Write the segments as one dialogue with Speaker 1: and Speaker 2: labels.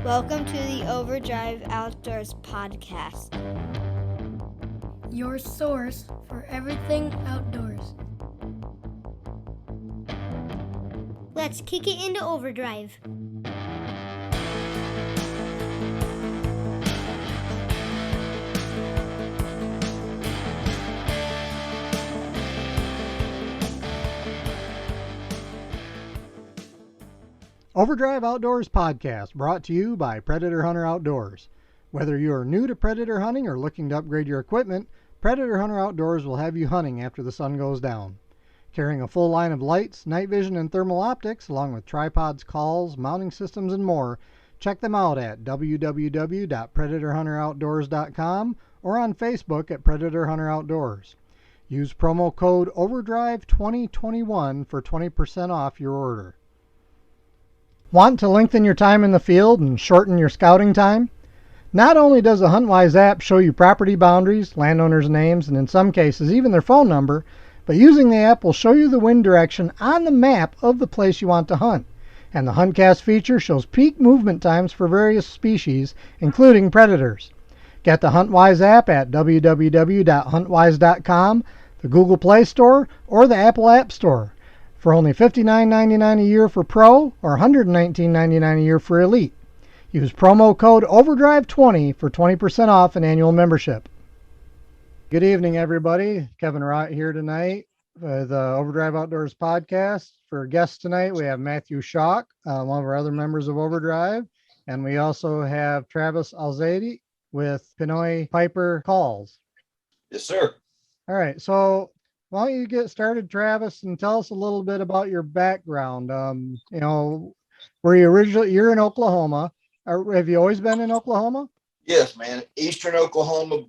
Speaker 1: Welcome to the Overdrive Outdoors podcast,
Speaker 2: your source for everything outdoors.
Speaker 1: Let's kick it into overdrive.
Speaker 3: Overdrive Outdoors podcast brought to you by Predator Hunter Outdoors. Whether you are new to predator hunting or looking to upgrade your equipment, Predator Hunter Outdoors will have you hunting after the sun goes down. Carrying a full line of lights, night vision, and thermal optics, along with tripods, calls, mounting systems, and more, check them out at www.predatorhunteroutdoors.com or on Facebook at Predator Hunter Outdoors. Use promo code OVERDRIVE2021 for 20% off your order. Want to lengthen your time in the field and shorten your scouting time? Not only does the HuntWise app show you property boundaries, landowners' names, and in some cases even their phone number, but using the app will show you the wind direction on the map of the place you want to hunt. And the HuntCast feature shows peak movement times for various species, including predators. Get the HuntWise app at www.huntwise.com, the Google Play Store, or the Apple App Store, for only $59.99 a year for Pro or $119.99 a year for Elite. Use promo code OVERDRIVE20 for 20% off an annual membership. Good evening, everybody. Kevin Rott here tonight with Overdrive Outdoors podcast. For guests tonight, we have Matthew Schock, one of our other members of Overdrive, and we also have Travis Alzate with Pinoy Piper Calls.
Speaker 4: Yes, sir.
Speaker 3: All right, so why don't you get started, Travis, and tell us a little bit about your background? Were you originally, you're in Oklahoma. Have you always been in Oklahoma?
Speaker 4: Yes, man. Eastern Oklahoma,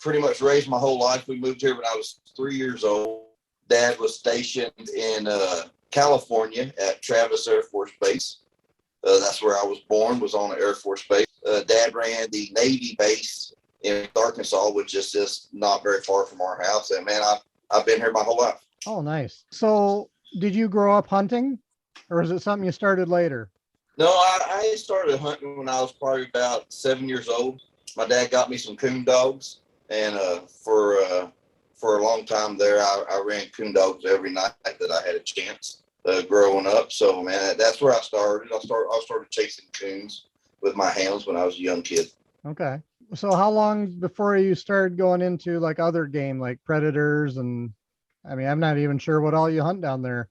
Speaker 4: pretty much raised my whole life. We moved here when I was 3 years old. Dad was stationed in California at Travis Air Force Base. That's where I was born, was on the Air Force Base. Dad ran the Navy base in Arkansas, which is just not very far from our house. And man, I've been here my whole life.
Speaker 3: Oh, nice. So did you grow up hunting, or is it something you started later?
Speaker 4: No, I started hunting when I was probably about 7 years old. My dad got me some coon dogs, and for a long time there, I ran coon dogs every night that I had a chance growing up. So, man, that's where I started. I started chasing coons with my hounds when I was a young kid.
Speaker 3: Okay. So how long before you started going into like other game, like predators? And I mean, I'm not even sure what all you hunt down there.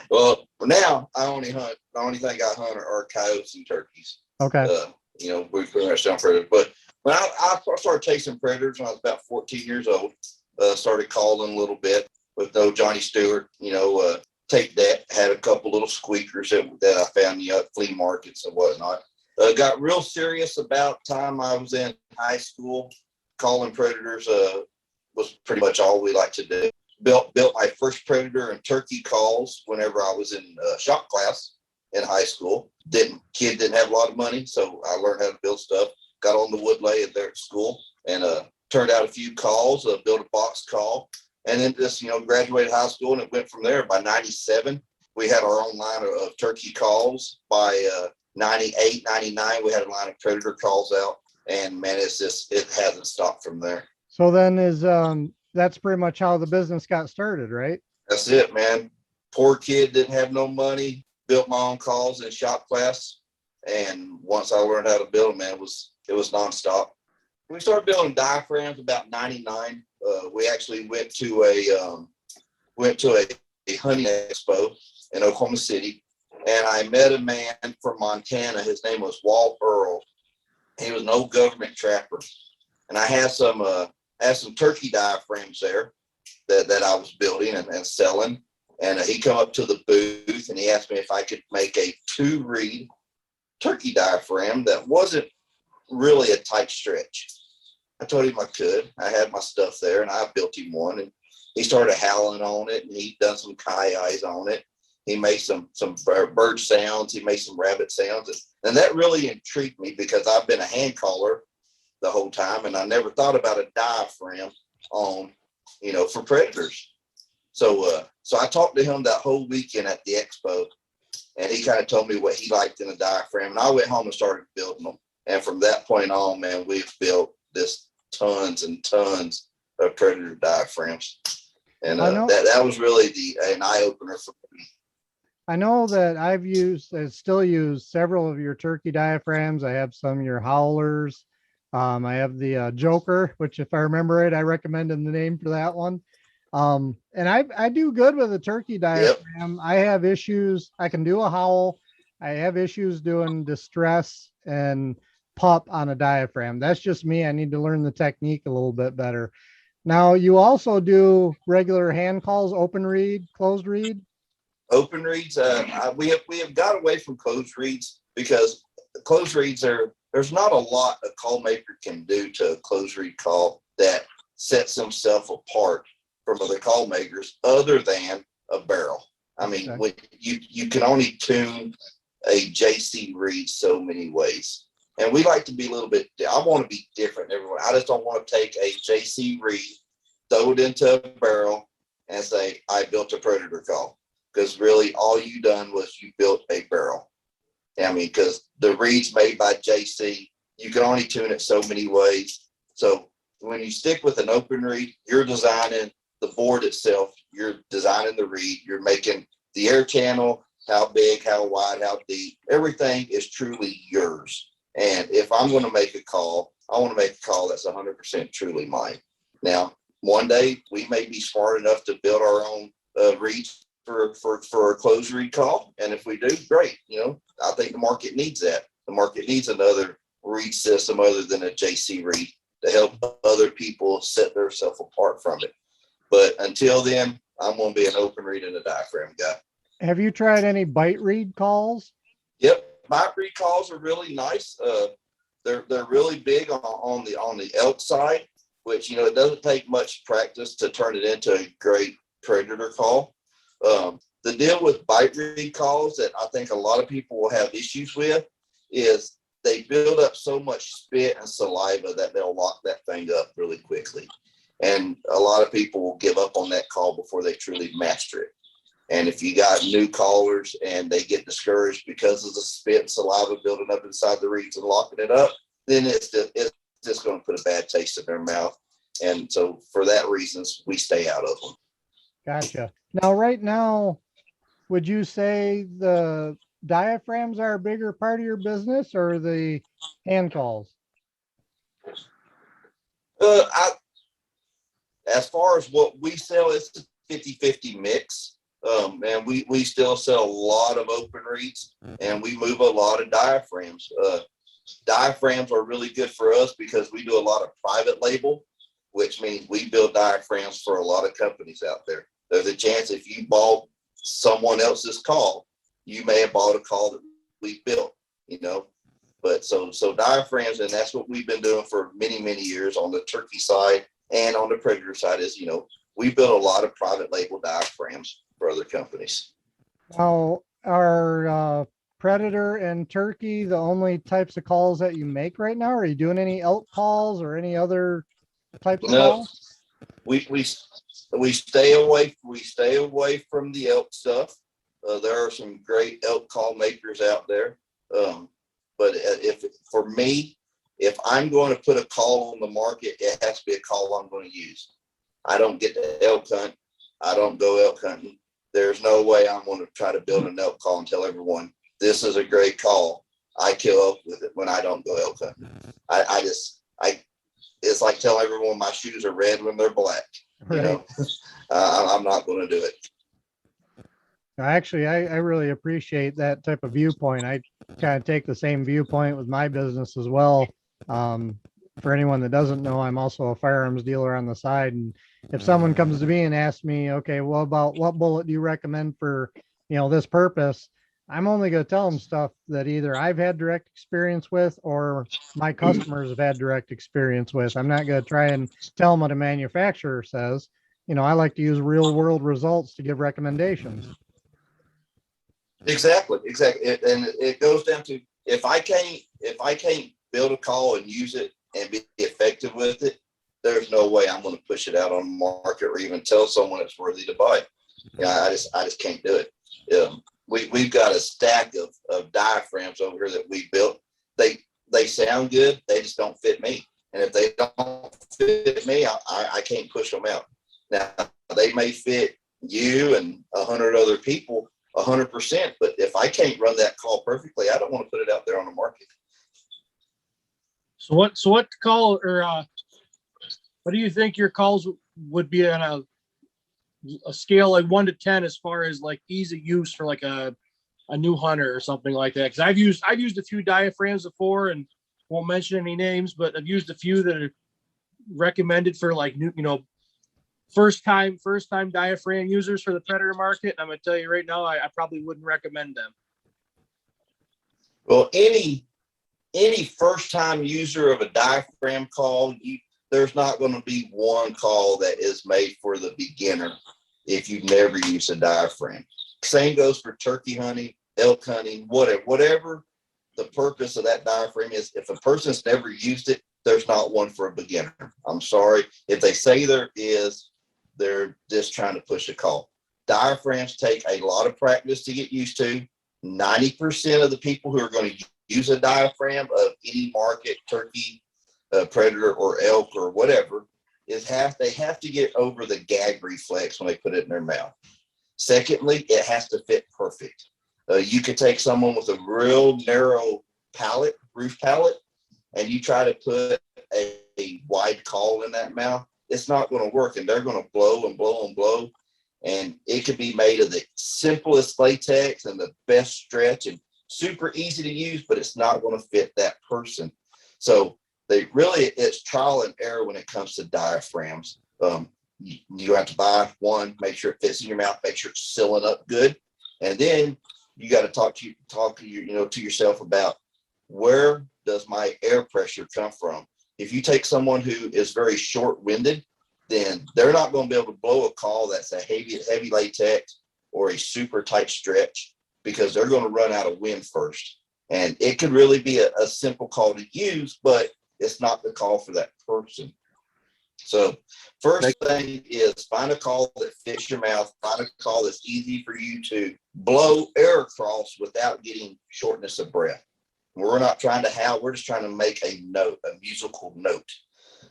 Speaker 4: Well, now I only hunt. The only thing I hunt are coyotes and turkeys.
Speaker 3: Okay.
Speaker 4: We pretty much don't predator. But when I started chasing predators when I was about 14 years old, started calling a little bit with no Johnny Stewart, tape that, had a couple little squeakers that I found at flea markets and whatnot. Got real serious about time I was in high school. Calling predators was pretty much all we like to do. Built my first predator and turkey calls whenever I was in shop class in high school. Kid didn't have a lot of money, so I learned how to build stuff. Got on the wood lathe there at school and turned out a few calls, built a box call, and then just graduated high school, and it went from there. By 97, we had our own line of turkey calls. By 98, 99, we had a line of predator calls out, and man, it hasn't stopped from there.
Speaker 3: So then that's pretty much how the business got started, right?
Speaker 4: That's it, man. Poor kid, didn't have no money, built my own calls in shop class, and once I learned how to build them, man, it was nonstop. We started building diaphragms about 99. We actually went to a hunting expo in Oklahoma City. And I met a man from Montana. His name was Walt Earl. He was an old government trapper. And I had some turkey diaphragms there that I was building and selling. And he come up to the booth and he asked me if I could make a 2-reed turkey diaphragm that wasn't really a tight stretch. I told him I could. I had my stuff there and I built him one. And he started howling on it, and he'd done some eyes on it. He made some bird sounds. He made some rabbit sounds. And that really intrigued me because I've been a hand caller the whole time, and I never thought about a diaphragm for predators. So I talked to him that whole weekend at the expo, and he kind of told me what he liked in a diaphragm. And I went home and started building them. And from that point on, man, we've built this tons and tons of Predator diaphragms. And that was really an eye opener for me.
Speaker 3: I know that I've still use several of your turkey diaphragms. I have some of your howlers. I have the Joker, which if I remember it, I recommended the name for that one. And I do good with a turkey diaphragm. Yep. I have issues. I can do a howl. I have issues doing distress and pup on a diaphragm. That's just me. I need to learn the technique a little bit better. Now, you also do regular hand calls, open reed, closed reed?
Speaker 4: Open reeds. We have got away from closed reeds because closed reeds there's not a lot a call maker can do to a closed reed call that sets himself apart from other call makers other than a barrel. I mean, okay. You can only tune a JC reed so many ways. And we like to be a little bit, I want to be different than everyone. I just don't want to take a JC reed, throw it into a barrel and say, I built a Predator call. Because really all you done was you built a barrel. I mean, because the reeds made by JC, you can only tune it so many ways. So when you stick with an open reed, you're designing the board itself. You're designing the reed. You're making the air channel, how big, how wide, how deep. Everything is truly yours. And if I'm going to make a call, I want to make a call that's 100% truly mine. Now, one day we may be smart enough to build our own reeds for a closed reed call. And if we do, great. I think the market needs that. The market needs another reed system other than a JC reed to help other people set themselves apart from it. But until then, I'm going to be an open reed and a diaphragm guy.
Speaker 3: Have you tried any bite reed calls?
Speaker 4: Yep. Bite reed calls are really nice. They're really big on the elk side, which, it doesn't take much practice to turn it into a great Predator call. The deal with bite reed calls that I think a lot of people will have issues with is they build up so much spit and saliva that they'll lock that thing up really quickly. And a lot of people will give up on that call before they truly master it. And if you got new callers and they get discouraged because of the spit and saliva building up inside the reeds and locking it up, then it's just going to put a bad taste in their mouth. And so for that reasons, we stay out of them.
Speaker 3: Gotcha. Now, right now, would you say the diaphragms are a bigger part of your business or the hand calls?
Speaker 4: As far as what we sell, it's a 50-50 mix. And we still sell a lot of open reeds and we move a lot of diaphragms. Diaphragms are really good for us because we do a lot of private label, which means we build diaphragms for a lot of companies out there. There's a chance if you bought someone else's call, you may have bought a call that we built, But so diaphragms, and that's what we've been doing for many, many years on the turkey side and on the Predator side is, we build a lot of private label diaphragms for other companies.
Speaker 3: Now, are Predator and turkey the only types of calls that you make right now? Are you doing any elk calls or any other types of calls?
Speaker 4: We stay away from the elk stuff. There are some great elk call makers out there. But if I'm going to put a call on the market, it has to be a call I'm going to use. I don't get to elk hunt. I don't go elk hunting. There's no way I'm going to try to build an elk call and tell everyone this is a great call. I kill elk with it when I don't go elk hunting. It's like telling everyone my shoes are red when they're black. Right. I'm not going to do it.
Speaker 3: Actually, I really appreciate that type of viewpoint. I kind of take the same viewpoint with my business as well. For anyone that doesn't know, I'm also a firearms dealer on the side. And if someone comes to me and asks me, okay, well, about what bullet do you recommend for, this purpose? I'm only going to tell them stuff that either I've had direct experience with or my customers have had direct experience with. I'm not going to try and tell them what a manufacturer says. I like to use real world results to give recommendations.
Speaker 4: Exactly. And it goes down to, if I can't build a call and use it and be effective with it, there's no way I'm going to push it out on the market or even tell someone it's worthy to buy. I just can't do it. we've got a stack of diaphragms over here that we built. They sound good. They just don't fit me. And if they don't fit me, I can't push them out. Now, they may fit you and 100 other people 100%, but if I can't run that call perfectly, I don't want to put it out there on the market.
Speaker 5: So what call, or what do you think your calls would be on a scale like 1 to 10 as far as like ease of use for like a new hunter or something like that? Because I've used a few diaphragms before, and won't mention any names, but I've used a few that are recommended for like new, first time diaphragm users for the predator market. And I'm gonna tell you right now, I probably wouldn't recommend them.
Speaker 4: Well, any first time user of a diaphragm call, there's not going to be one call that is made for the beginner if you've never used a diaphragm. Same goes for turkey hunting, elk hunting, whatever the purpose of that diaphragm is. If a person's never used it, there's not one for a beginner. I'm sorry. If they say there is, they're just trying to push a call. Diaphragms take a lot of practice to get used to. 90% of the people who are going to use a diaphragm of any market, turkey, predator, or elk, or whatever, they have to get over the gag reflex when they put it in their mouth. Secondly, it has to fit perfect. You could take someone with a real narrow roof palate, and you try to put a wide call in that mouth, it's not going to work, and they're going to blow and blow and blow. And it could be made of the simplest latex and the best stretch and super easy to use, but it's not going to fit that person. So it's trial and error when it comes to diaphragms. You have to buy one, make sure it fits in your mouth, make sure it's sealing up good, and then you got to talk to yourself about, where does my air pressure come from? If you take someone who is very short-winded, then they're not going to be able to blow a call that's a heavy latex or a super tight stretch, because they're going to run out of wind first. And it could really be a simple call to use, but it's not the call for that person. So first thing is find a call that fits your mouth, find a call that's easy for you to blow air across without getting shortness of breath. We're not trying to howl, we're just trying to make a note, a musical note.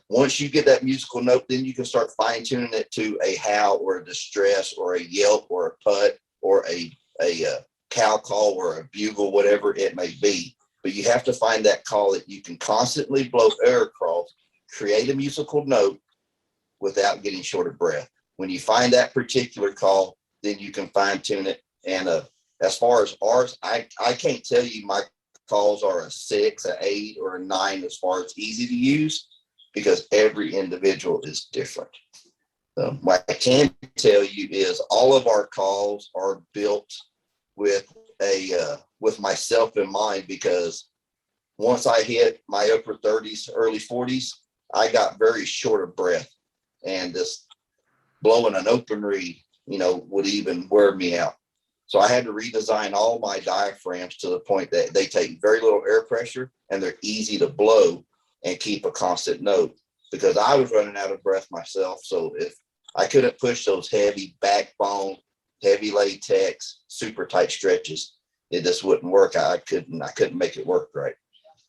Speaker 4: Once you get that musical note, then you can start fine tuning it to a howl or a distress or a yelp or a putt or a cow call or a bugle, whatever it may be. But you have to find that call that you can constantly blow air across, create a musical note without getting short of breath. When you find that particular call, then you can fine tune it. And as far as ours, I can't tell you my calls are a 6, an 8, or a 9 as far as easy to use, because every individual is different. What I can tell you is all of our calls are built with myself in mind, because once I hit my upper 30s, early 40s, I got very short of breath, and this blowing an open reed, would even wear me out. So I had to redesign all my diaphragms to the point that they take very little air pressure and they're easy to blow and keep a constant note, because I was running out of breath myself. So if I couldn't push those heavy backbone, heavy latex, super tight stretches, it just wouldn't work. I couldn't make it work right.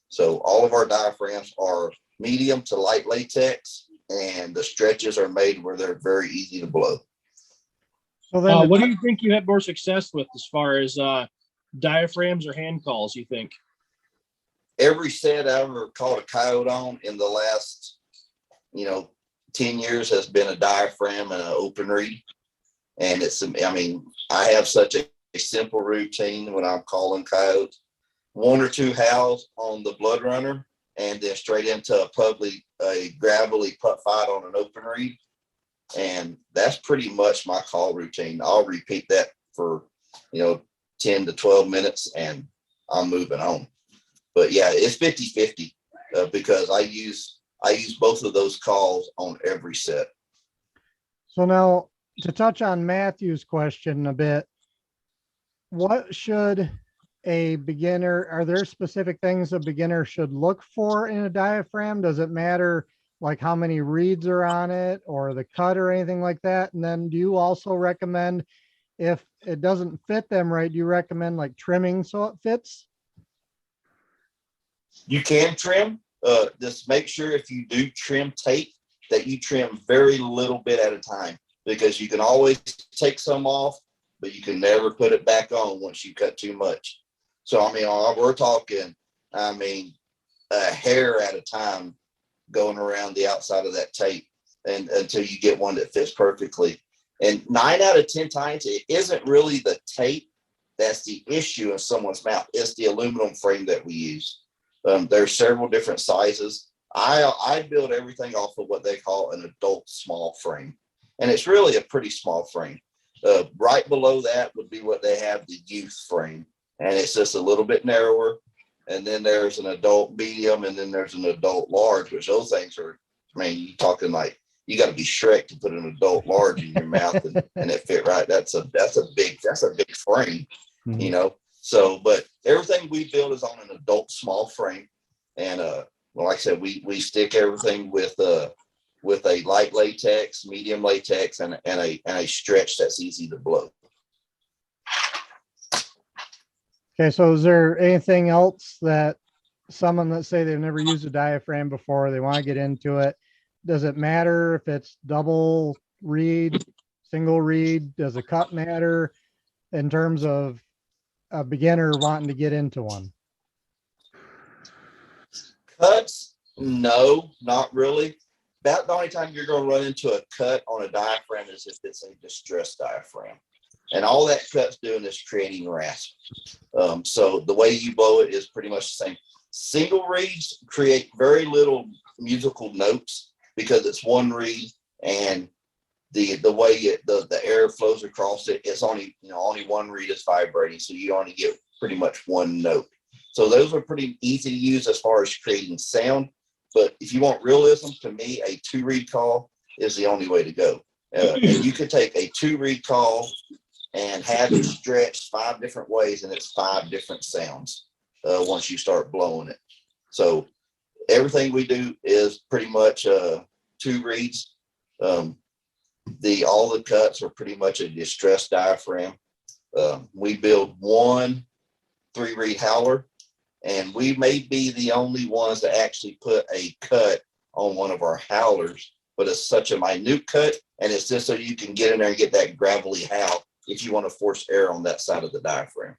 Speaker 4: So all of our diaphragms are medium to light latex, and the stretches are made where they're very easy to blow.
Speaker 3: So then
Speaker 5: what do you think you had more success with as far as diaphragms or hand calls, you think?
Speaker 4: Every set I ever caught a coyote on in the last, 10 years has been a diaphragm and an open reed. And I have such a simple routine when I'm calling coyotes. 1 or 2 howls on the blood runner, and then straight into a gravelly putt fight on an open reed. And that's pretty much my call routine. I'll repeat that for, 10 to 12 minutes and I'm moving on. But yeah, it's 50-50 because I use both of those calls on every set.
Speaker 3: So now, to touch on Matthew's question a bit, what should a beginner, are there specific things a beginner should look for in a diaphragm? Does it matter like how many reeds are on it or the cut or anything like that? And then do you also recommend if it doesn't fit them right, do you recommend like trimming so it fits?
Speaker 4: You can trim. Just make sure if you do trim tape that you trim very little bit at a time, because you can always take some off, but you can never put it back on once you cut too much. So, I mean, we're talking, I mean, a hair at a time going around the outside of that tape, and until you get one that fits perfectly. And 9 out of 10 times, it isn't really the tape that's the issue in someone's mouth. It's the aluminum frame that we use. There's several different sizes. I build everything off of what they call an adult small frame, and it's really a pretty small frame. Right below that would be what they have, the youth frame, and it's just a little bit narrower. And then there's an adult medium, and then there's an adult large, which those things are, I mean, you're talking like you got to be Shrek to put an adult large in your mouth and it fit right. That's a big frame,
Speaker 3: Mhm.
Speaker 4: you know. So, but everything we build is on an adult small frame, and well, like I said, we stick everything with a light latex, medium latex, and a stretch that's easy to blow.
Speaker 3: Okay, so is there anything else that someone that say they've never used a diaphragm before, they want to get into it? Does it matter if it's double reed, single reed? Does a cut matter in terms of a beginner wanting to get into one?
Speaker 4: Cuts, no, not really. About the only time you're going to run into a cut on a diaphragm is if it's a distressed diaphragm. And all that cut's doing is creating rasp. So the way you blow it is pretty much the same. Single reeds create very little musical notes because it's one reed, and the way the air flows across it, it's only one reed is vibrating, so you only get pretty much one note. So those are pretty easy to use as far as creating sound. But if you want realism, to me, a 2-reed call is the only way to go. And you could take a 2-reed call and have it stretched 5 different ways, and it's 5 different sounds once you start blowing it. So everything we do is pretty much 2 reeds. All the cuts are pretty much a distressed diaphragm. We build one 3-reed howler, and we may be the only ones that actually put a cut on one of our howlers, but it's such a minute cut, and it's just so you can get in there and get that gravelly howl if you want to force air on that side of the diaphragm.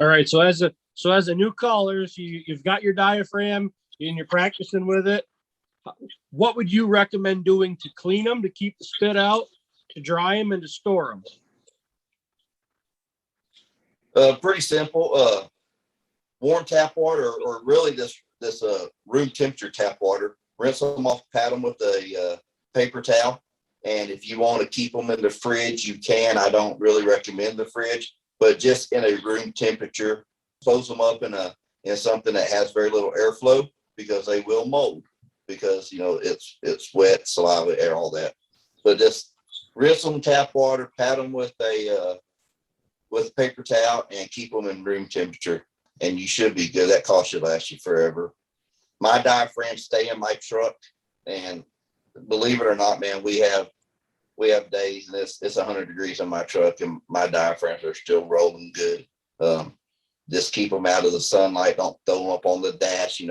Speaker 5: All right. So as a new caller, so you've got your diaphragm and you're practicing with it. What would you recommend doing to clean them, to keep the spit out, to dry them, and to store them?
Speaker 4: Pretty simple. Warm tap water, or really this room temperature tap water. Rinse them off, pat them with a paper towel. And if you want to keep them in the fridge, you can. I don't really recommend the fridge, but just in a room temperature, close them up in something that has very little airflow, because they will mold, because it's wet, saliva, air, all that. But just rinse them, tap water, pat them with a paper towel, and keep them in room temperature, and you should be good. That call should last you forever. My diaphragms stay in my truck, and believe it or not, man, we have days and it's 100 degrees in my truck, and my diaphragms are still rolling good. Just keep them out of the sunlight. Don't throw them up on the dash.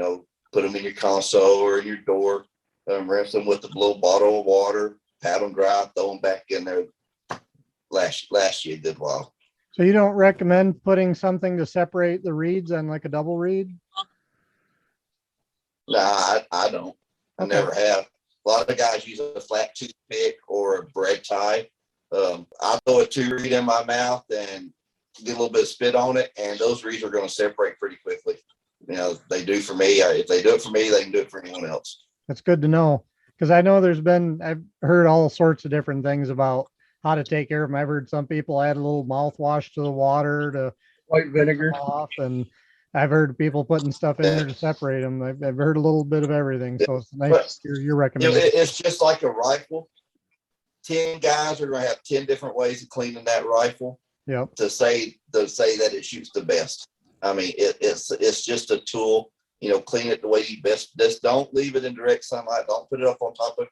Speaker 4: Put them in your console or in your door. Rinse them with a little bottle of water. Pat them dry. Throw them back in there. Last you a good while.
Speaker 3: So you don't recommend putting something to separate the reeds on like a double reed?
Speaker 4: Nah, I don't. I
Speaker 3: Okay.
Speaker 4: never have. A lot of guys use a flat toothpick or a bread tie. I throw a 2-reed in my mouth and get a little bit of spit on it, and those reeds are going to separate pretty quickly. They do for me. If they do it for me, they can do it for anyone else.
Speaker 3: That's good to know, because I know I've heard all sorts of different things about how to take care of them. I've heard some people add a little mouthwash to the water to
Speaker 5: White vinegar.
Speaker 3: off, and I've heard people putting stuff in there to separate them. I've heard a little bit of everything, so it's nice to hear your recommendation.
Speaker 4: It's just like a rifle. 10 guys are going to have 10 different ways of cleaning that rifle.
Speaker 3: Yep.
Speaker 4: To say that it shoots the best. I mean, it's just a tool. Clean it the way you best. Just don't leave it in direct sunlight. Don't put it up on top of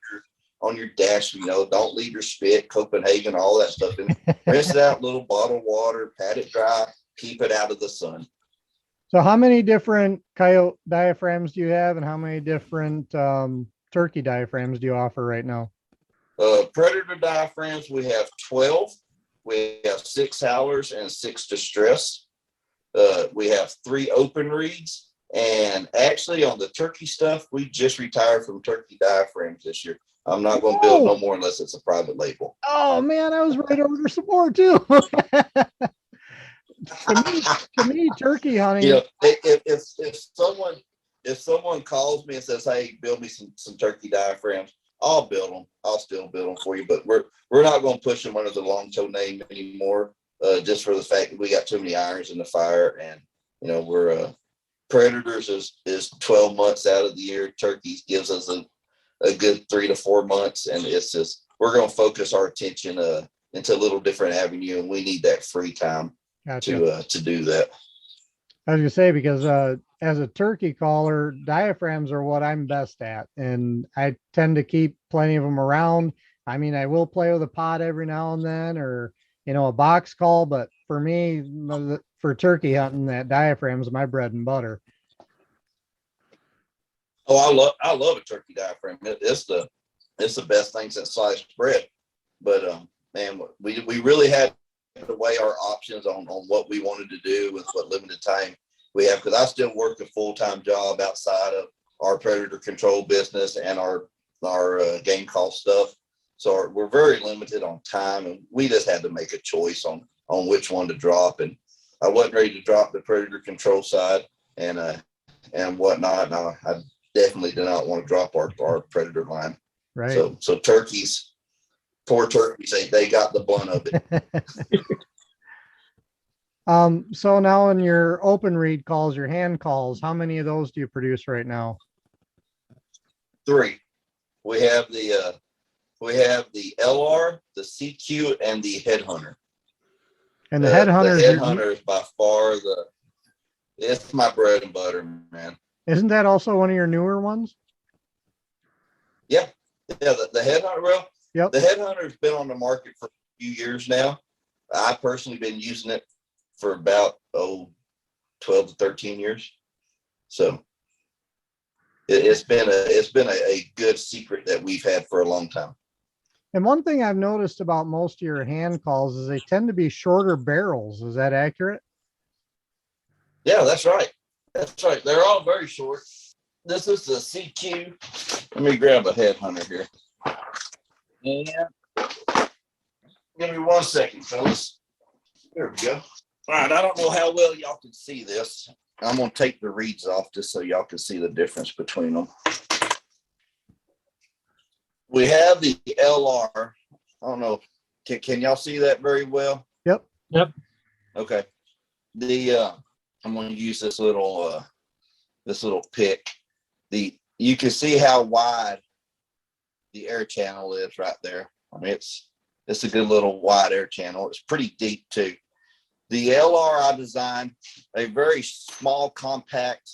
Speaker 4: on your dash. Don't leave your spit, Copenhagen, all that stuff in. Rinse it out, little bottled water, pat it dry, keep it out of the sun.
Speaker 3: So how many different coyote diaphragms do you have, and how many different turkey diaphragms do you offer right now?
Speaker 4: Predator diaphragms, we have 12. We have 6 howlers and 6 distress. We have 3 open reeds. And actually on the turkey stuff, we just retired from turkey diaphragms this year. I'm not going to build no more unless it's a private label.
Speaker 3: Oh man, I was ready to order some more too. to me, turkey hunting.
Speaker 4: If someone calls me and says, "Hey, build me some turkey diaphragms," I'll build them. I'll still build them for you. But we're not going to push them under the long toe name anymore, just for the fact that we got too many irons in the fire, and we're predators is 12 months out of the year. Turkeys gives us a good 3 to 4 months, and it's just we're going to focus our attention into a little different avenue, and we need that free time. Gotcha. To do that.
Speaker 3: I was gonna say, because as a turkey caller, diaphragms are what I'm best at, and I tend to keep plenty of them around. I mean, I will play with a pot every now and then, or a box call, but for me, for turkey hunting, that diaphragm is my bread and butter.
Speaker 4: Oh, I love a turkey diaphragm. It's the best thing since sliced bread. But man, we really had to weigh our options on what we wanted to do with what limited time we have, because I still work a full-time job outside of our predator control business and our game call stuff. So we're very limited on time, and we just had to make a choice on which one to drop. And I wasn't ready to drop the predator control side and whatnot. No, I definitely did not want to drop our predator line.
Speaker 3: Right.
Speaker 4: So turkeys, poor turkeys, they got the blunt of it.
Speaker 3: So now in your open reed calls, your hand calls, how many of those do you produce right now?
Speaker 4: 3. We have the LR, the CQ, and the headhunter.
Speaker 3: And the headhunter,
Speaker 4: the headhunter is by far it's my bread and butter, man.
Speaker 3: Isn't that also one of your newer ones?
Speaker 4: Yeah. The headhunter. Well,
Speaker 3: yep.
Speaker 4: The headhunter's been on the market for a few years now. I personally been using it for about 12 to 13 years. So it's been a good secret that we've had for a long time.
Speaker 3: And one thing I've noticed about most of your hand calls is they tend to be shorter barrels. Is that accurate?
Speaker 4: Yeah, that's right. That's right. They're all very short. This is the CQ. Let me grab a headhunter here. Yeah. Give me 1 second, fellas. There we go. All right. I don't know how well y'all can see this. I'm going to take the reeds off just so y'all can see the difference between them. We have the LR. I don't know. Can y'all see that very well?
Speaker 3: Yep.
Speaker 4: Okay. I'm going to use this little pick. You can see how wide the air channel is right there. I mean, it's a good little wide air channel. It's pretty deep too. The LR I designed a very small, compact.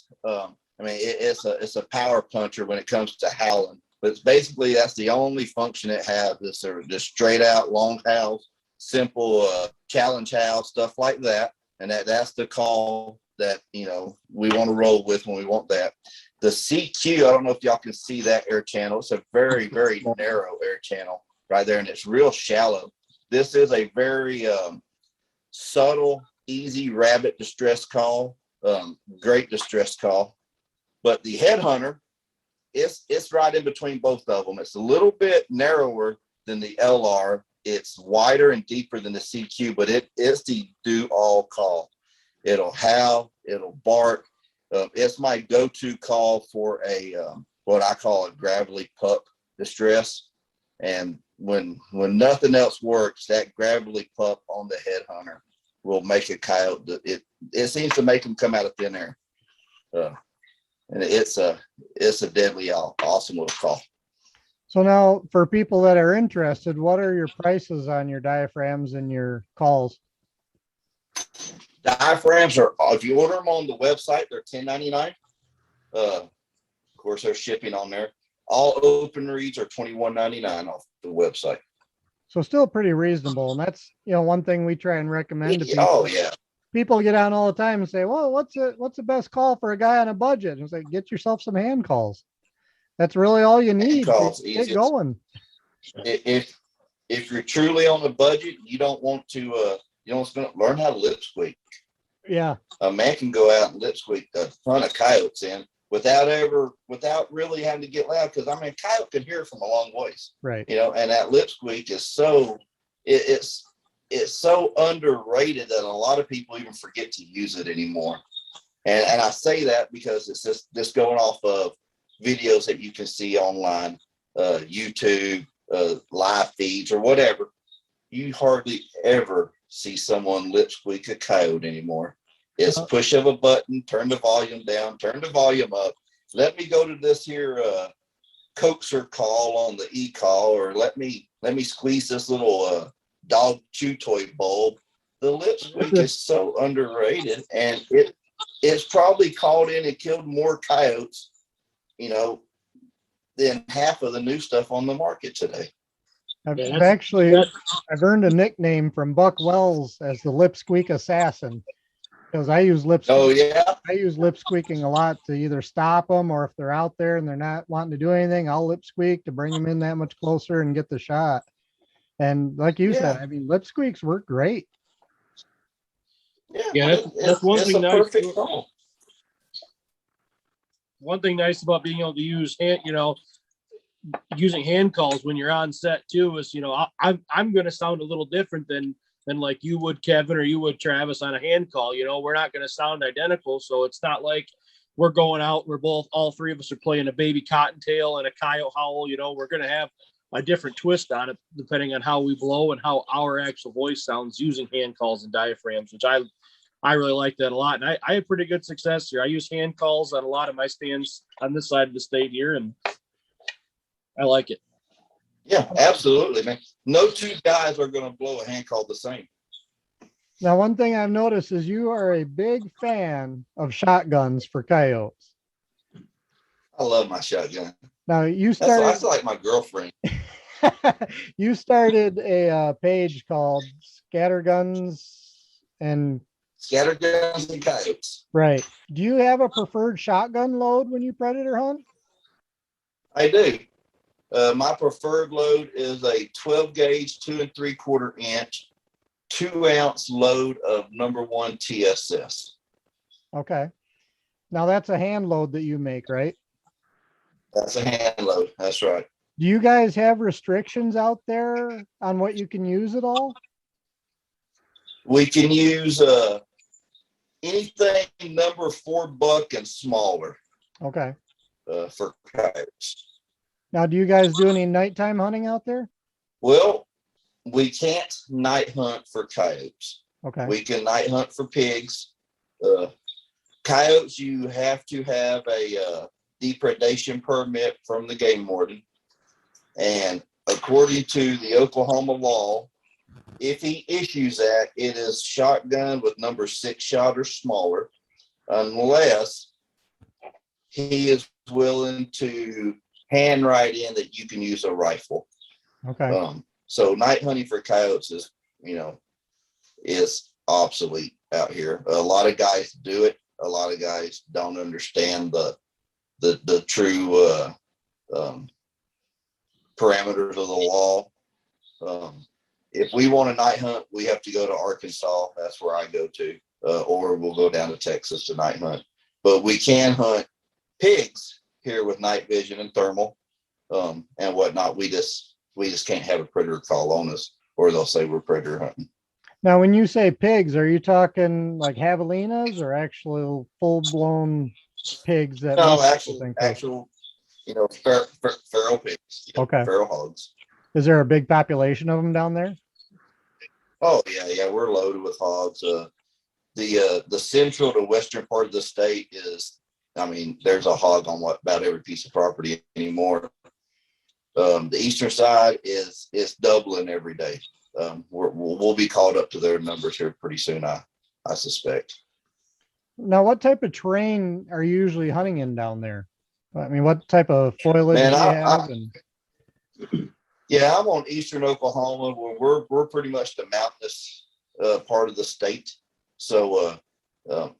Speaker 4: It's a power puncher when it comes to howling. But it's basically that's the only function it has. Is just straight out long howls, simple challenge howls, stuff like that. And that's the call that we want to roll with when we want that. The CQ, I don't know if y'all can see that air channel. It's a very, very narrow air channel right there, and it's real shallow. This is a very subtle, easy rabbit distress call. Great distress call. But the headhunter, it's right in between both of them. It's a little bit narrower than the LR. It's wider and deeper than the CQ, but it's the do-all call. It'll howl, it'll bark. It's my go-to call for what I call a gravelly pup distress. And when nothing else works, that gravelly pup on the headhunter will make a coyote. It seems to make them come out of thin air. And it's a deadly awesome little call.
Speaker 3: So now for people that are interested, what are your prices on your diaphragms and your calls?
Speaker 4: Diaphragms are, if you order them on the website, they're $10.99. Of course, there's shipping on there. All open reads are $21.99 off the website.
Speaker 3: So still pretty reasonable. And that's, one thing we try and recommend to people.
Speaker 4: Oh yeah.
Speaker 3: People get on all the time and say, well, what's the best call for a guy on a budget? And it's like, get yourself some hand calls. That's really all you need to get going.
Speaker 4: If you're truly on a budget, you don't want to learn how to lip squeak.
Speaker 3: Yeah.
Speaker 4: A man can go out and lip squeak a ton of coyotes in without really having to get loud. Cause a coyote can hear from a long ways.
Speaker 3: Right.
Speaker 4: And that lip squeak is it's so underrated that a lot of people even forget to use it anymore. And I say that because it's just going off of videos that you can see online, YouTube, live feeds or whatever. You hardly ever see someone lip squeak a coyote anymore. It's push of a button, turn the volume down, turn the volume up. Let me go to this here coaxer call on the e-call, or let me squeeze this little dog chew toy bulb. The lip squeak is so underrated, and it's probably called in and killed more coyotes, than half of the new stuff on the market today.
Speaker 3: I've earned a nickname from Buck Wells as the lip squeak assassin, because I use lip squeak.
Speaker 4: Oh yeah.
Speaker 3: I use lip squeaking a lot to either stop them, or if they're out there and they're not wanting to do anything, I'll lip squeak to bring them in that much closer and get the shot. And like you said, lip squeaks work great.
Speaker 5: Yeah, that's one thing nice.
Speaker 4: Perfect call.
Speaker 5: One thing nice about being able to use using hand calls when you're on set too is, I'm going to sound a little different than like you would, Kevin, or you would, Travis, on a hand call. We're not going to sound identical. So it's not like we're going out, all three of us are playing a baby cottontail and a coyote howl. We're going to have a different twist on it depending on how we blow and how our actual voice sounds using hand calls and diaphragms, which I really like that a lot. And I have pretty good success here. I use hand calls on a lot of my stands on this side of the state here, and I like it.
Speaker 4: Yeah, absolutely, man. No two guys are going to blow a hand call the same.
Speaker 3: Now, one thing I've noticed is you are a big fan of shotguns for coyotes.
Speaker 4: I love my shotgun.
Speaker 3: Now, you started.
Speaker 4: That's like my girlfriend.
Speaker 3: You started a page called Scatterguns and
Speaker 4: Coyotes.
Speaker 3: Right. Do you have a preferred shotgun load when you predator hunt?
Speaker 4: I do. My preferred load is a 12 gauge, 2 3/4 inch, 2 ounce load of #1 TSS.
Speaker 3: Okay. Now that's a hand load that you make, right?
Speaker 4: That's a hand load. That's right.
Speaker 3: Do you guys have restrictions out there on what you can use at all?
Speaker 4: We can use anything #4 buck and smaller.
Speaker 3: Okay.
Speaker 4: For coyotes.
Speaker 3: Now, do you guys do any nighttime hunting out there?
Speaker 4: Well, we can't night hunt for coyotes.
Speaker 3: Okay.
Speaker 4: We can night hunt for pigs. Coyotes, you have to have a depredation permit from the game warden. And according to the Oklahoma law, if he issues that, it is shotgun with #6 shot or smaller, unless he is willing to hand write in that you can use a rifle.
Speaker 3: Okay.
Speaker 4: So night hunting for coyotes is obsolete out here. A lot of guys do it. A lot of guys don't understand the true parameters of the law. If we want a night hunt, we have to go to Arkansas. That's where I go to, or we'll go down to Texas to night hunt. But we can hunt pigs here with night vision and thermal and whatnot. We just can't have a predator call on us, or they'll say we're predator hunting.
Speaker 3: Now, when you say pigs, are you talking like javelinas or actual full-blown pigs? That
Speaker 4: no, actual, feral pigs.
Speaker 3: Okay.
Speaker 4: Feral hogs.
Speaker 3: Is there a big population of them down there?
Speaker 4: Oh yeah, we're loaded with hogs. The central to western part of the state is, there's a hog on about every piece of property anymore. The eastern side is doubling every day. We'll be called up to their numbers here pretty soon, I suspect.
Speaker 3: Now, what type of terrain are you usually hunting in down there? I mean, what type of foliage
Speaker 4: Man,
Speaker 3: do you have?
Speaker 4: Yeah, I'm on eastern Oklahoma, where we're pretty much the mountainous part of the state. So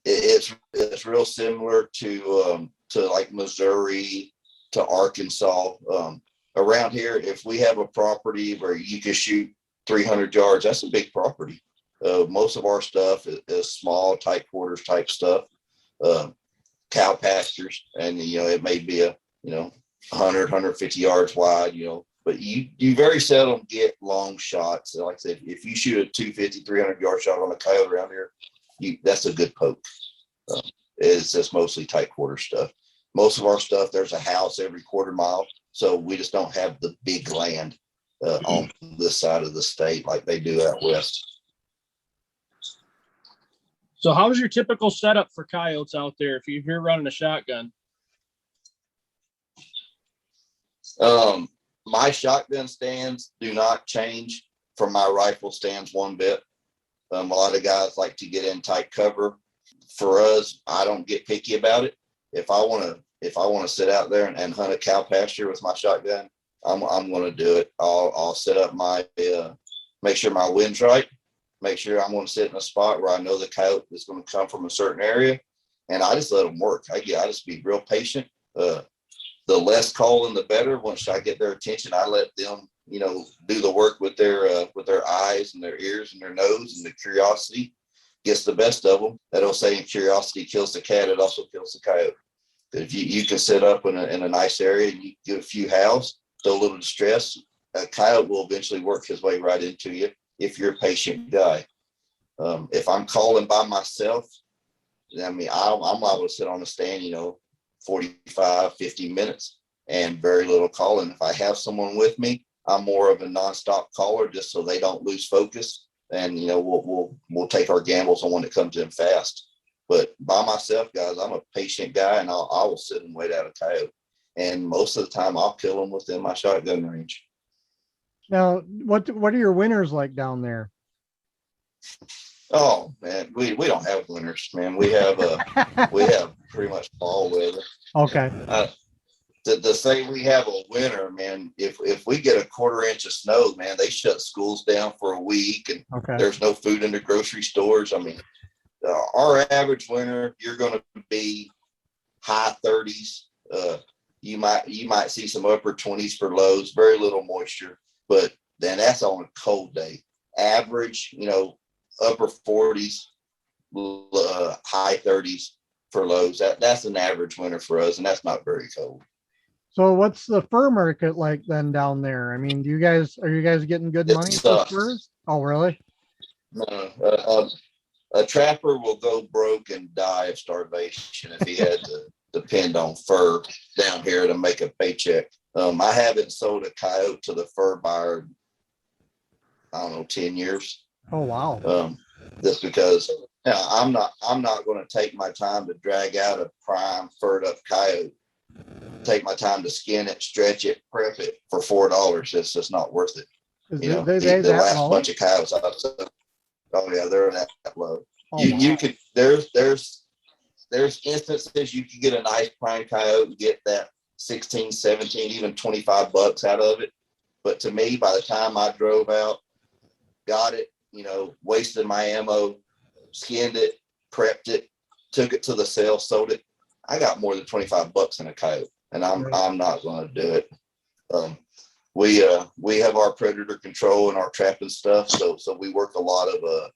Speaker 4: it's real similar to like Missouri, to Arkansas. Around here, if we have a property where you can shoot 300 yards, that's a big property. Most of our stuff is small, tight quarters type stuff, cow pastures, and it may be a 150 yards wide, but you very seldom get long shots. So like I said, if you shoot a 250, 300 yard shot on a coyote around here, that's a good poke. It's just mostly tight quarter stuff. Most of our stuff, there's a house every quarter mile, so we just don't have the big land on this side of the state like they do out west.
Speaker 5: So how's your typical setup for coyotes out there if you're running a shotgun?
Speaker 4: My shotgun stands do not change from my rifle stands one bit. A lot of guys like to get in tight cover. For us, I don't get picky about it. If I want to sit out there and hunt a cow pasture with my shotgun, I'm going to do it. I'll set up my make sure my wind's right. Make sure I'm going to sit in a spot where I know the coyote is going to come from a certain area, and I just let them work. I just be real patient. The less calling, the better. Once I get their attention, I let them, do the work with their eyes and their ears and their nose, and the curiosity gets the best of them. That'll say, curiosity kills the cat. It also kills the coyote. If you can sit up in a nice area and you give a few howls, so a little distress, a coyote will eventually work his way right into you if you're a patient guy. If I'm calling by myself, I'm liable to sit on the stand, 45, 50 minutes and very little calling. If I have someone with me, I'm more of a nonstop caller just so they don't lose focus. And, we'll take our gambles on when it comes in fast. But by myself, guys, I'm a patient guy, and I will sit and wait out a coyote. And most of the time I'll kill them within my shotgun range.
Speaker 3: Now, what are your winters like down there?
Speaker 4: Oh man, we don't have winters, man. We have pretty much fall weather.
Speaker 3: Okay.
Speaker 4: To say we have a winter, man, if we get a quarter inch of snow, man, they shut schools down for a week, and there's no food in the grocery stores. I mean, our average winter, you're going to be high 30s. You might see some upper 20s for lows, very little moisture, but then that's on a cold day. Average, upper 40s, high 30s for lows. That's an average winter for us, and that's not very cold.
Speaker 3: So what's the fur market like then down there? I mean, are you guys getting good money for furs? Oh, really?
Speaker 4: No, a trapper will go broke and die of starvation if he had to depend on fur down here to make a paycheck. I haven't sold a coyote to the fur buyer, I don't know, 10 years.
Speaker 3: Oh, wow.
Speaker 4: Just because I'm not going to take my time to drag out a prime furred up coyote, take my time to skin it, stretch it, prep it for $4. It's just not worth it. The last low? Bunch of coyotes I took, oh yeah, they're that low. Oh, you could there's instances you could get a nice prime coyote and get that 16, 17, even $25 out of it. But to me, by the time I drove out, got it, wasted my ammo, skinned it, prepped it, took it to the sale, sold it, I got more than $25 in a coyote, and I'm not going to do it. We have our predator control and our trapping stuff, so we work a lot of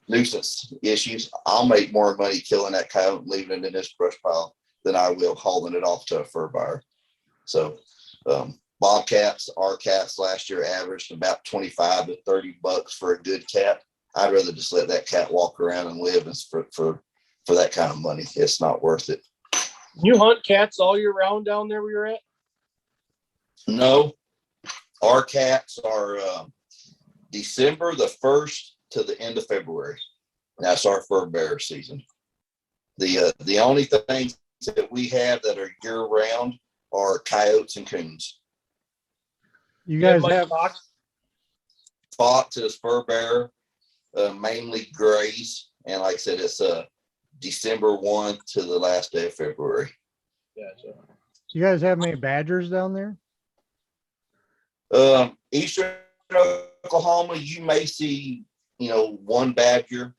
Speaker 4: nuisance issues. I'll make more money killing that coyote and leaving it in this brush pile than I will hauling it off to a fur buyer. So bobcats, our cats last year averaged about $25 to $30 for a good cat. I'd rather just let that cat walk around and live for that kind of money. It's not worth it.
Speaker 5: You hunt cats all year round down there where you're at?
Speaker 4: No, our cats are December the 1st to the end of February. That's our fur bearer season. The only things that we have that are year round are coyotes and coons.
Speaker 3: You guys have
Speaker 4: fox is fur bearer, mainly grays, and like I said, it's December 1 to the last day of February.
Speaker 5: Gotcha.
Speaker 3: You guys have many badgers down there?
Speaker 4: Eastern Oklahoma, you may see, one badger.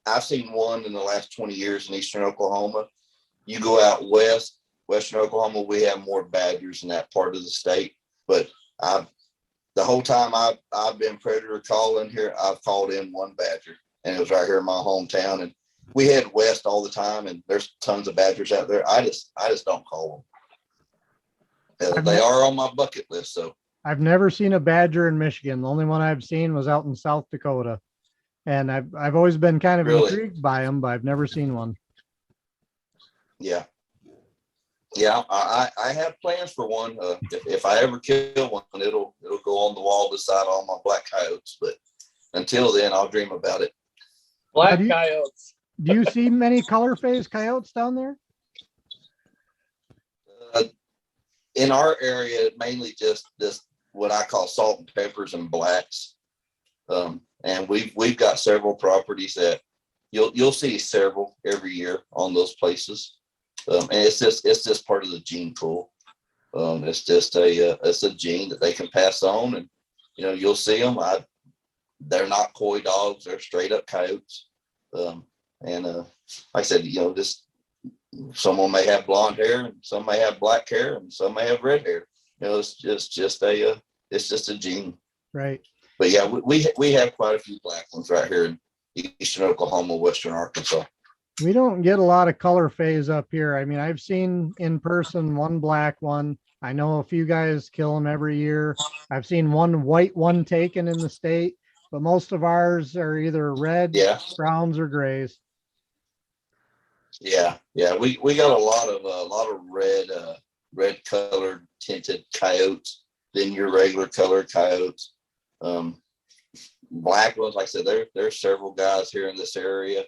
Speaker 4: I've seen one in the last 20 years in Eastern Oklahoma. You go out west, Western Oklahoma, we have more badgers in that part of the state. But the whole time I've been predator calling here, I've called in one badger, and it was right here in my hometown. And we head west all the time, and there's tons of badgers out there. I just don't call them. They are on my bucket list. So
Speaker 3: I've never seen a badger in Michigan. The only one I've seen was out in South Dakota, and I've always been kind of intrigued by them, but I've never seen one.
Speaker 4: Yeah, I have plans for one. If I ever kill one, it'll go on the wall beside all my black coyotes. But until then, I'll dream about it.
Speaker 5: Black coyotes.
Speaker 3: Do you see many color phase coyotes down there?
Speaker 4: In our area, mainly just what I call salt and peppers and blacks. And we've got several properties that you'll see several every year on those places. And it's just part of the gene pool. It's just a gene that they can pass on, and you'll see them. They're not coy dogs; they're straight up coyotes. And like I said, just someone may have blonde hair, and some may have black hair, and some may have red hair. It's just a gene.
Speaker 3: Right.
Speaker 4: But yeah, we have quite a few black ones right here in Eastern Oklahoma, Western Arkansas.
Speaker 3: We don't get a lot of color phase up here. I mean, I've seen in person one black one. I know a few guys kill them every year. I've seen one white one taken in the state, but most of ours are either red, browns, or grays.
Speaker 4: Yeah. We got a lot of red colored tinted coyotes than your regular colored coyotes. Black ones, like I said, there's several guys here in this area.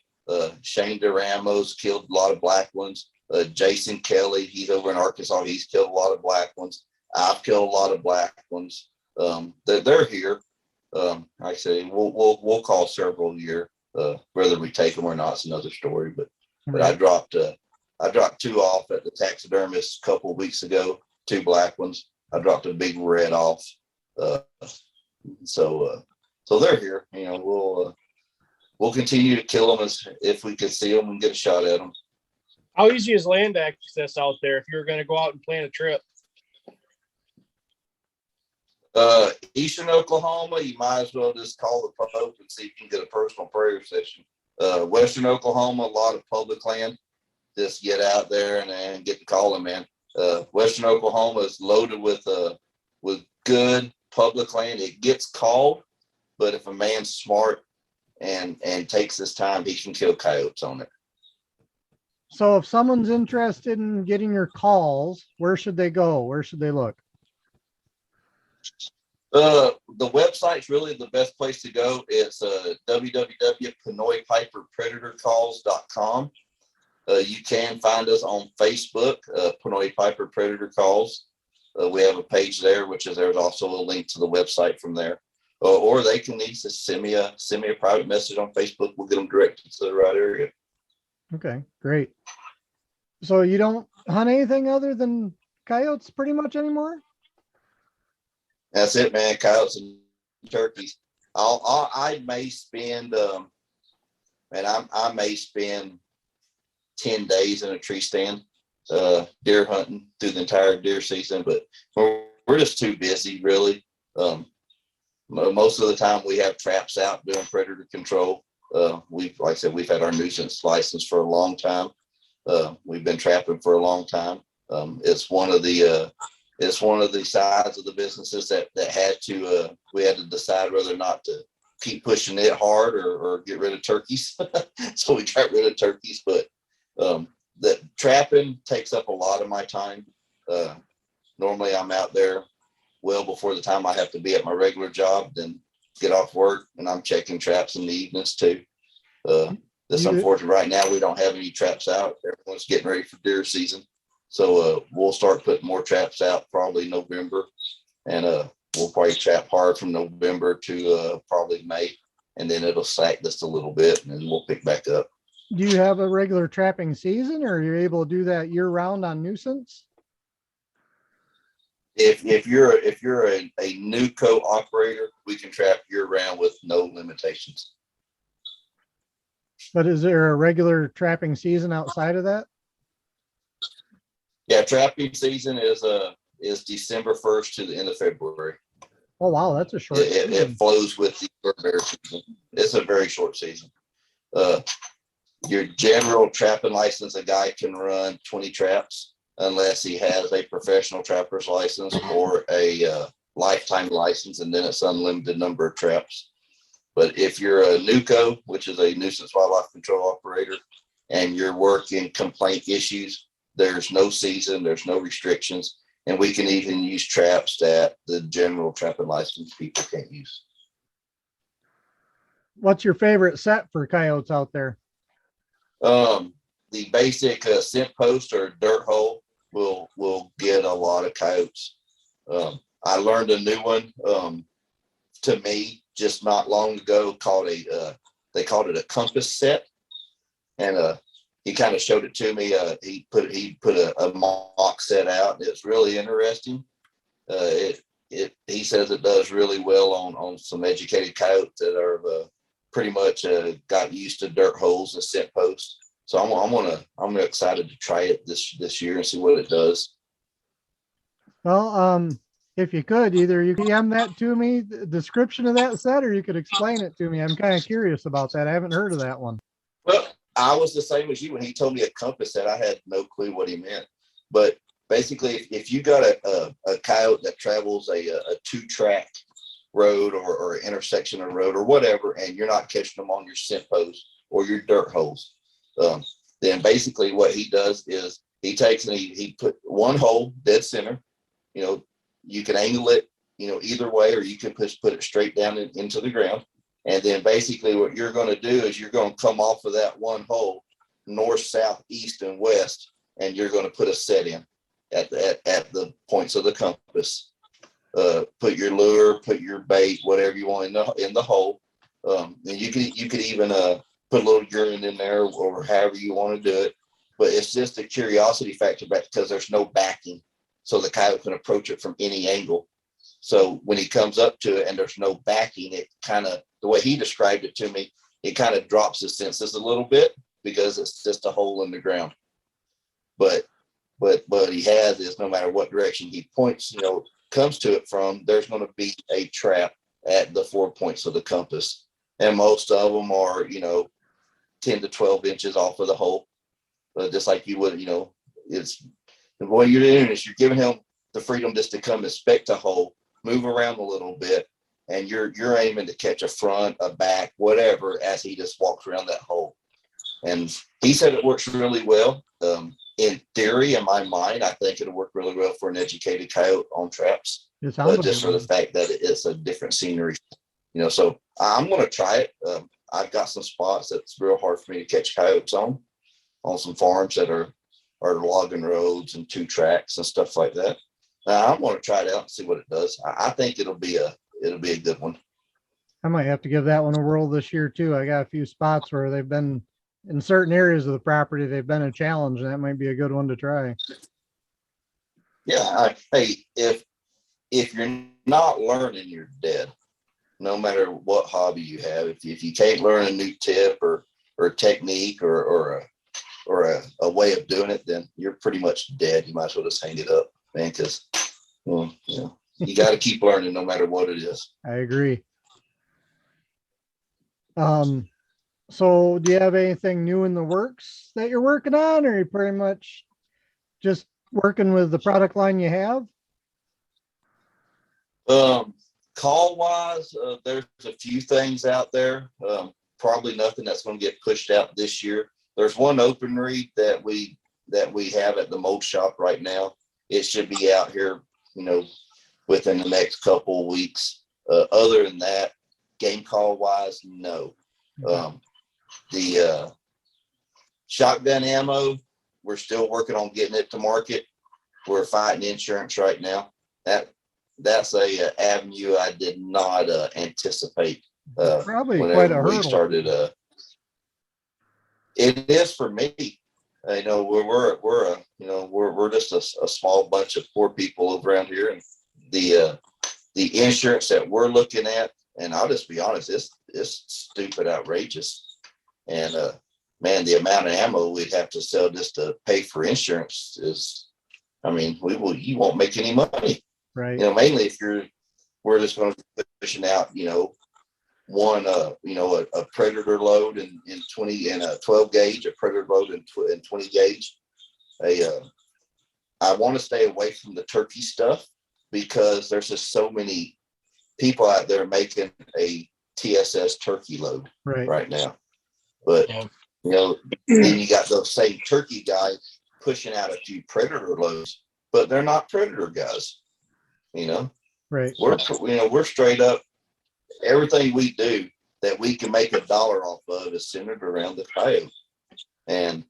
Speaker 4: Shane DeRamos killed a lot of black ones. Jason Kelly, he's over in Arkansas. He's killed a lot of black ones. I've killed a lot of black ones. They're here. Like I say, we'll call several a year. Whether we take them or not is another story. But I dropped two off at the taxidermist a couple of weeks ago. Two black ones. I dropped a big red off. So they're here. We'll continue to kill them if we can see them and get a shot at them.
Speaker 5: How easy is land access out there if you're going to go out and plan a trip?
Speaker 4: Eastern Oklahoma, you might as well just call the Pope and see if you can get a personal prayer session. Western Oklahoma, a lot of public land. Just get out there and get to calling, man. Western Oklahoma is loaded with good public land. It gets called, but if a man's smart and takes his time, he can kill coyotes on it.
Speaker 3: So if someone's interested in getting your calls, where should they go? Where should they look?
Speaker 4: The website's really the best place to go. It's www.pinoypiperpredatorcalls.com. You can find us on Facebook, Pinoy Piper Predator Calls. We have a page there, there's also a link to the website from there. Or they can easily send me a private message on Facebook. We'll get them directed to the right area.
Speaker 3: Okay, great. So you don't hunt anything other than coyotes pretty much anymore?
Speaker 4: That's it, man. Coyotes and turkeys. I may spend, I may spend 10 days in a tree stand, deer hunting through the entire deer season, but we're just too busy, really. Most of the time we have traps out doing predator control. Like I said, we've had our nuisance license for a long time. We've been trapping for a long time. It's one of the sides of the businesses that we had to decide whether or not to keep pushing it hard or get rid of turkeys. So we got rid of turkeys, but the trapping takes up a lot of my time. Normally I'm out there well before the time I have to be at my regular job, then get off work, and I'm checking traps in the evenings too. This unfortunate right now, we don't have any traps out. Everyone's getting ready for deer season. So we'll start putting more traps out probably November, and we'll probably trap hard from November to probably May, and then it'll slack just a little bit, and then we'll pick back up.
Speaker 3: Do you have a regular trapping season, or are you able to do that year round on nuisance?
Speaker 4: If you're a new co-operator, we can trap year round with no limitations.
Speaker 3: But is there a regular trapping season outside of that?
Speaker 4: Yeah, trapping season is December 1st to the end of February.
Speaker 3: Oh wow, that's a short season.
Speaker 4: It flows with the bear season. It's a very short season. Your general trapping license, a guy can run 20 traps unless he has a professional trapper's license or a lifetime license, and then it's unlimited number of traps. But if you're a NUCO, which is a nuisance wildlife control operator, and you're working complaint issues, there's no season, there's no restrictions, and we can even use traps that the general trapping license people can't use.
Speaker 3: What's your favorite set for coyotes out there?
Speaker 4: The basic scent post or dirt hole will get a lot of coyotes. I learned a new one to me just not long ago called they called it a compass set, and he kind of showed it to me. He put a mock set out, and it's really interesting. He says it does really well on some educated coyotes that are pretty much got used to dirt holes and scent posts. So I'm excited to try it this year and see what it does.
Speaker 3: Well, if you could, either you PM that to me, the description of that set, or you could explain it to me. I'm kind of curious about that. I haven't heard of that one.
Speaker 4: Well, I was the same as you when he told me a compass set. I had no clue what he meant. But basically, if you got a coyote that travels a 2-track road or intersection of road or whatever, and you're not catching them on your scent post or your dirt holes, then basically what he does is he takes and he put one hole dead center. You know, you can angle it, either way, or you can put it straight down into the ground. And then basically what you're going to do is you're going to come off of that one hole, north, south, east, and west, and you're going to put a set in at the points of the compass. Put your lure, put your bait, whatever you want in the hole. And you could even put a little urine in there or however you want to do it. But it's just a curiosity factor because there's no backing. So the coyote can approach it from any angle. So when he comes up to it and there's no backing, it kind of, the way he described it to me, it kind of drops his senses a little bit because it's just a hole in the ground. But what he has is no matter what direction he points, comes to it from, there's going to be a trap at the 4 points of the compass. And most of them are, 10 to 12 inches off of the hole. Just like you would, it's, what you're doing is you're giving him the freedom just to come inspect a hole, move around a little bit, and you're aiming to catch a front, a back, whatever, as he just walks around that hole. And he said it works really well. In theory, in my mind, I think it'll work really well for an educated coyote on traps. Just for the fact that it's a different scenery, So I'm going to try it. I've got some spots that's real hard for me to catch coyotes on some farms that are logging roads and 2 tracks and stuff like that. I'm going to try it out and see what it does. I think it'll be a good one.
Speaker 3: I might have to give that one a whirl this year too. I got a few spots where they've been in certain areas of the property. They've been a challenge, and that might be a good one to try.
Speaker 4: Yeah. Hey, if you're not learning, you're dead. No matter what hobby you have, if you can't learn a new tip or technique or a way of doing it, then you're pretty much dead. You might as well just hang it up, man, because you got to keep learning no matter what it is.
Speaker 3: I agree. So do you have anything new in the works that you're working on, or are you pretty much just working with the product line you have?
Speaker 4: Call wise, there's a few things out there. Probably nothing that's going to get pushed out this year. There's one open reed that we have at the mold shop right now. It should be out here, within the next couple of weeks. Other than that, game call wise, no. The shotgun ammo, we're still working on getting it to market. We're fighting insurance right now. That's a avenue I did not anticipate.
Speaker 3: Probably quite a hurdle.
Speaker 4: It is for me. You know, we're just a small bunch of poor people around here, and the insurance that we're looking at, and I'll just be honest, it's stupid outrageous. And man, the amount of ammo we'd have to sell just to pay for insurance is, I mean, you won't make any money.
Speaker 3: Right.
Speaker 4: You know, mainly if we're just going to be pushing out, you know, one, a Predator load in 20 and a 12 gauge, a Predator load in 20 gauge. I want to stay away from the turkey stuff because there's just so many people out there making a TSS turkey load right now. But, you know, then you got those same turkey guys pushing out a few Predator loads, but they're not Predator guys, you know.
Speaker 3: Right.
Speaker 4: We're straight up. Everything we do that we can make $1 off of is centered around the coyote. And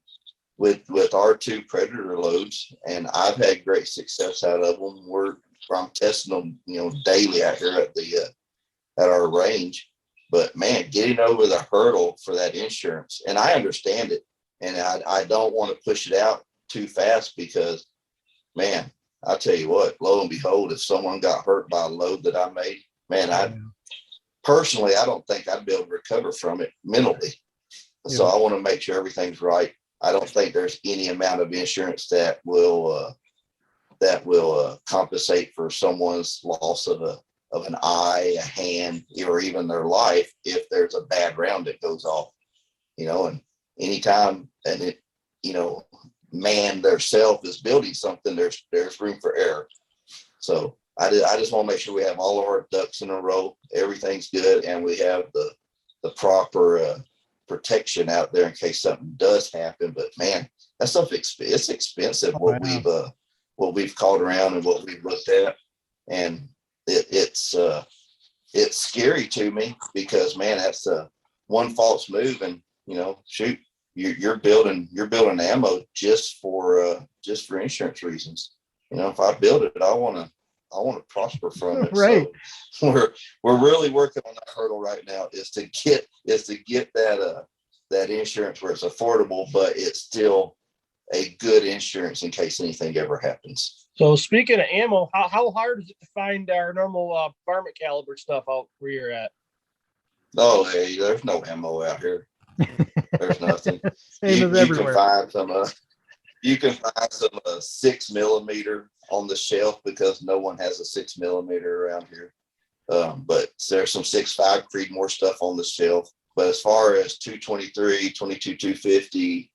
Speaker 4: with our 2 Predator loads, and I've had great success out of them. I'm testing them, you know, daily out here at our range. But man, getting over the hurdle for that insurance, and I understand it, and I don't want to push it out too fast because, man, I'll tell you what, lo and behold, if someone got hurt by a load that I made, man, personally, I don't think I'd be able to recover from it mentally. So I want to make sure everything's right. I don't think there's any amount of insurance that will compensate for someone's loss of an eye, a hand, or even their life if there's a bad round that goes off. You know, and anytime man theirself is building something, there's room for error. So I just want to make sure we have all of our ducks in a row, everything's good, and we have the proper protection out there in case something does happen. But man, that stuff it's expensive. What we've called around and what we've looked at, and it's scary to me because, man, that's one false move, and you know, shoot, you're building ammo just for insurance reasons. You know, if I build it, I want to prosper from it.
Speaker 3: Right.
Speaker 4: So we're really working on that hurdle right now is to get that insurance where it's affordable, but it's still a good insurance in case anything ever happens.
Speaker 5: So speaking of ammo, how hard is it to find our normal varmint caliber stuff out where you're at?
Speaker 4: Oh, hey, there's no ammo out here. There's nothing.
Speaker 3: Same as everywhere.
Speaker 4: You can find some 6mm on the shelf because no one has a 6mm around here. But there's some 6.5 Creedmoor stuff on the shelf. But as far as 223, 22, 250,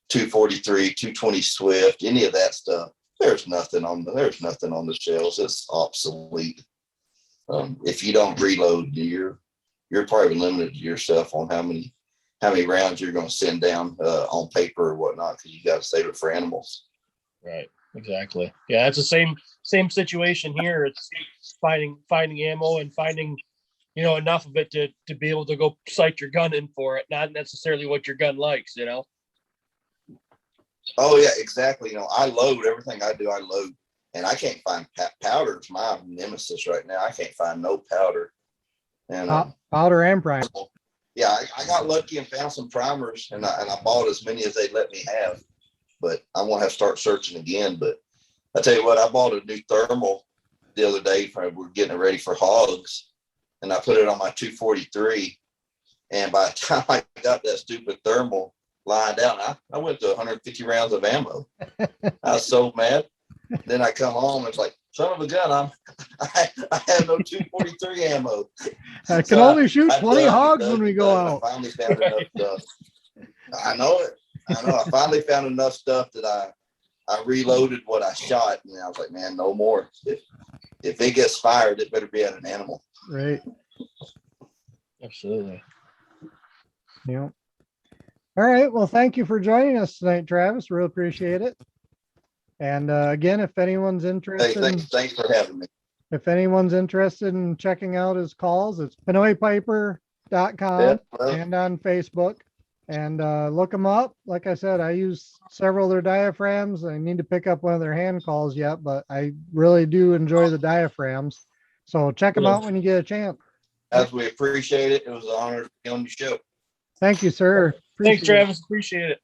Speaker 4: 243, 220 Swift, any of that stuff, there's nothing on the shelves. It's obsolete. If you don't reload, you're probably limited to yourself on how many rounds you're going to send down on paper or whatnot, because you got to save it for animals.
Speaker 5: Right. Exactly. Yeah, it's the same situation here. It's finding ammo and finding, you know, enough of it to be able to go sight your gun in for it, not necessarily what your gun likes, you know.
Speaker 4: Oh yeah, exactly. You know, I load everything I do. I load, and I can't find powder. It's my nemesis right now. I can't find no powder. And
Speaker 3: powder and primer.
Speaker 4: Yeah, I got lucky and found some primers, and I bought as many as they let me have. But I want to have to start searching again. But I tell you what, I bought a new thermal the other day. We're getting it ready for hogs, and I put it on my 243. And by the time I got that stupid thermal lined out, I went to 150 rounds of ammo. I was so mad. Then I come home, it's like, son of a gun, I have no 243 ammo.
Speaker 3: I can only shoot 20 hogs when we go out.
Speaker 4: I finally found enough stuff. I know it. I finally found enough stuff that I reloaded what I shot, and I was like, man, no more. If it gets fired, it better be at an animal.
Speaker 3: Right.
Speaker 5: Absolutely.
Speaker 3: Yeah. All right. Well, thank you for joining us tonight, Travis. Really appreciate it. And again, if anyone's interested,
Speaker 4: thanks for having me.
Speaker 3: If anyone's interested in checking out his calls, it's PinoyPiper.com and on Facebook. And look them up. Like I said, I use several of their diaphragms. I need to pick up one of their hand calls yet, but I really do enjoy the diaphragms. So check them out when you get a chance.
Speaker 4: As we appreciate it. It was an honor to be on your show.
Speaker 3: Thank you, sir.
Speaker 5: Thanks, Travis. Appreciate it.